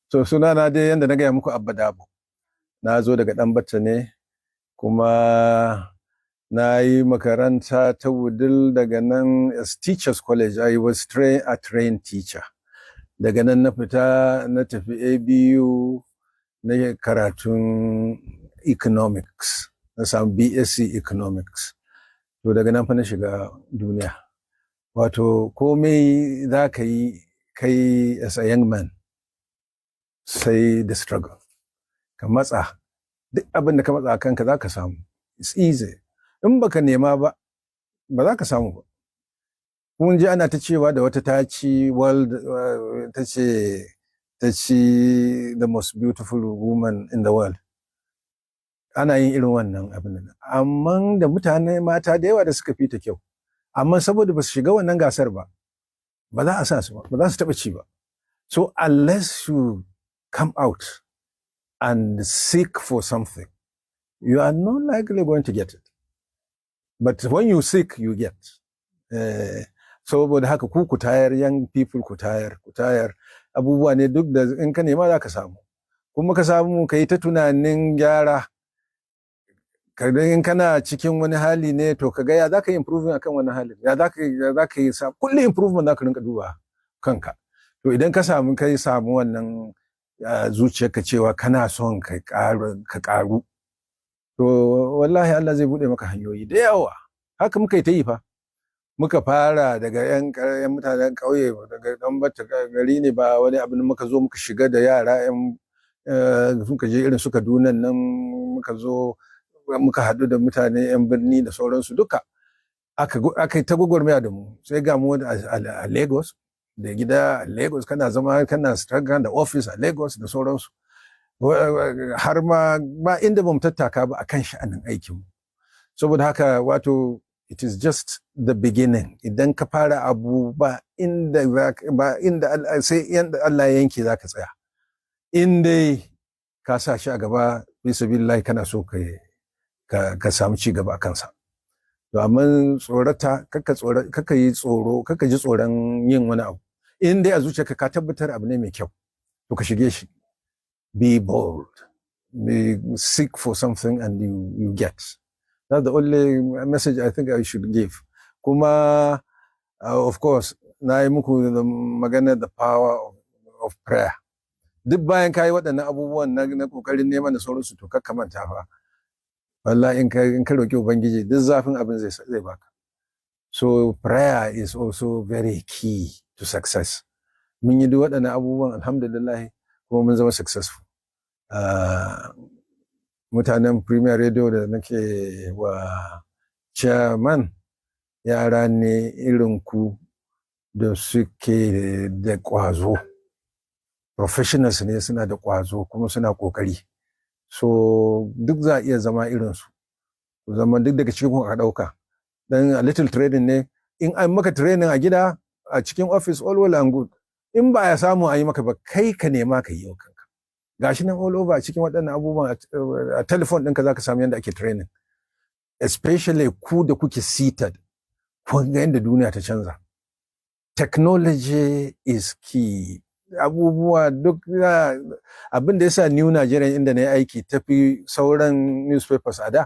So sunana dai yanda na gaya muku Abba Dabo. Na zo daga Ɗanbata ne kuma na yi makaranta ta Wudil daga nan as Teachers College. I was a trained teacher. Daga nan na fita na tafi ABU na karatun economics. Na samu BSc economics. To daga nan fa na shiga duniya. Wato komai za ka yi kai as a young man sai the struggle. Ka matsa duk abin da ka matsa kanka za ka samu. It's easy. In baka nema ba za ka samu ba. Kun ji ana ta cewa da wata ta ci world ta ci the most beautiful woman in the world. Ana yin irin wannan abin nan. Amma da mutane mata da yawa da suka fita kyau. Amma saboda ba su shiga wannan gasar ba za a sa su ba, ba za su taɓa ci ba. So unless you come out and seek for something, you are not likely going to get it. But when you seek, you get. Saboda haka ku tayar, young people ku tayar. Abubuwa ne duk da in ka nema za ka samu. Kuma ka samu ka yi ta tunanin gyara. In kana cikin wani hali ne to ka ga ya za ka yi improvement akan wani hali. Ya za ka yi kullum improvement za ka rinka duba kanka. To idan ka samu wannan zuciyarka cewa kana son ka karu, to wallahi Allah zai bude maka hanyoyi da yawa. Haka muka yi ta yi fa. Muka fara daga yan mutanen ƙauye, daga Ɗanbata gari ne ba wani abin, muka zo muka shiga da yara muka je irin su Kaduna nan, muka zo muka haɗu da mutane yan birni da sauransu duka. Aka yi ta gwagwarmaya da mu, sai ga mu a Lagos, da gida a Lagos, kana zama kana struggle da office a Lagos da sauransu. Har ma ba inda bamu tattaka ba akan sha'anin aikinmu. Saboda haka wato it is just the beginning. Idan ka fara abu ba inda sai yanda Allah ya yanke zaka tsaya. In dai ka sa shi a gaba bisabilillahi kana so ka samu ci gaba a kansa. To amma tsorata kaka ji tsoron yin wani abu. In dai a zuciyarka ka tabbatar abu ne mai kyau, to ka shige shi. Be bold. Seek for something and you get. That's the only message I think I should give. Kuma, of course, na yi muku magana the power of prayer. Duk bayan ka yi waɗannan abubuwan na ƙoƙarin neman da sauransu, to kakka manta fa. Wallahi in ka roƙi Ubangiji duk zafin abin zai baka. So prayer is also very key to success. Mun yi duk waɗannan abubuwan alhamdulillah kuma mun zama successful. Mutanen Premier Radio da nake wa chairman, yara ne irin ku da suke da ƙwazo. Professionals ne, suna da ƙwazo kuma suna ƙoƙari. So duk za a iya zama irinsu. Zama duk daga cikin ka ɗauka. Dan a little training ne, in an maka training a gida, a cikin office, all well and good. In ba ya samu a yi maka ba, kai ka nema ka yi wa kanka. Gashi nan all over cikin waɗannan abubuwan a telephone ɗinka za ka samu yadda ake training. Especially ku da kuke CITAD, kun ga yadda duniya ta canza. Technology is key. Abubuwa duk abin da ya sa New Nigerian inda na yi aiki tafi sauran newspapers a da,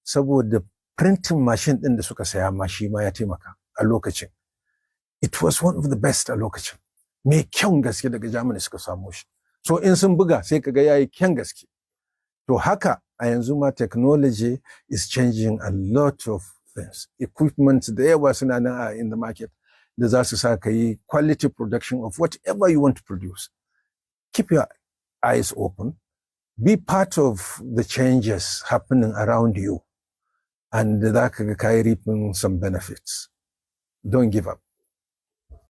saboda printing machine ɗin da suka saya ma shi ma ya taimaka a lokacin. It was one of the best a lokacin. Mai kyan gaske daga Germany suka samu shi. So in sun buga sai kaga yayi kyan gaske. To haka a yanzu ma technology is changing a lot of things. Equipment da yawa suna nan in the market da za su sa ka yi quality production of whatever you want to produce. Keep your eyes open. Be part of the changes happening around you. And za ka ga ka yi reaping some benefits. Don't give up.